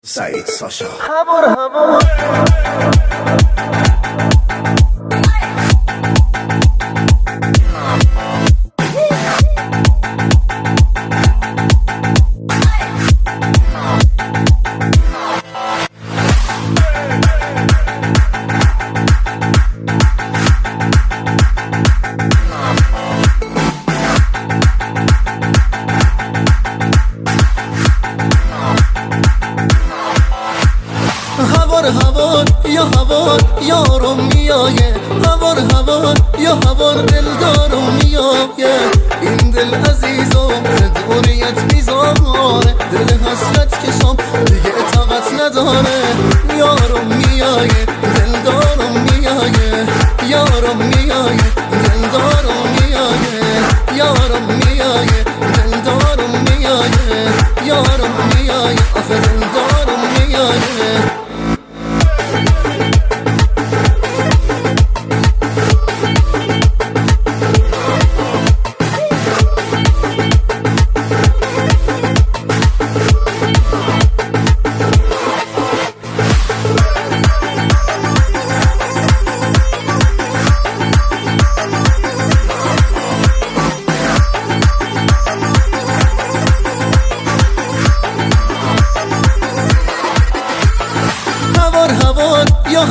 سعید ساشا هوار یارم میایه هوار یا هوار دلدارم میایه این دل عزیزم دنیت میذاره دل حسرت کشم دیگه طاقت نداره یارم میایه دلدارم میایه یارم میایه دلدارم میایه یارم میایه دلدارم میایه یارم میایه آخه دلدارم میایه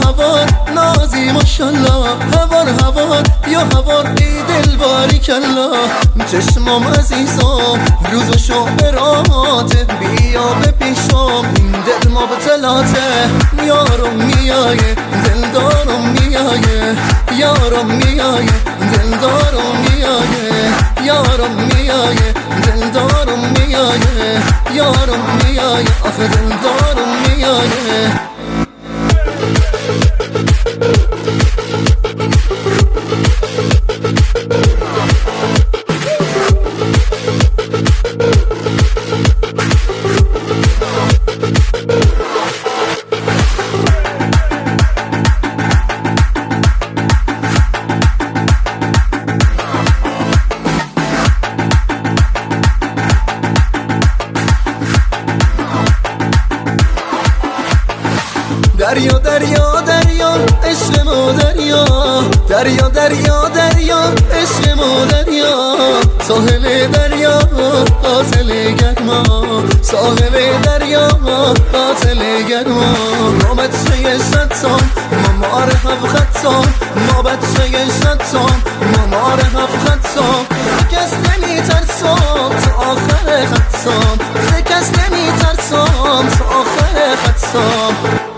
هوار نازی ماشالله هوار یا هوار ای دل باریکالله چشمام عزیزم روز و شب راته بیا به پیشم این دل مبتلاته یارم میایه دلدارم میایه یارم میایه دلدارم میایه یارم میایه دلدارم میایه یارم میایه آخه دلدارم میایه دریا عشق ما دریا عشق ما دریا ساحل دریا قاتل گرما ساحل دریا قاتل گرما ما بچه شدتان ما معرف خدتان ما بچه شدتان ما معرف خدتان کس نمی ترسام تا آخر خدتان کس نمی ترسام تا آخر خدتان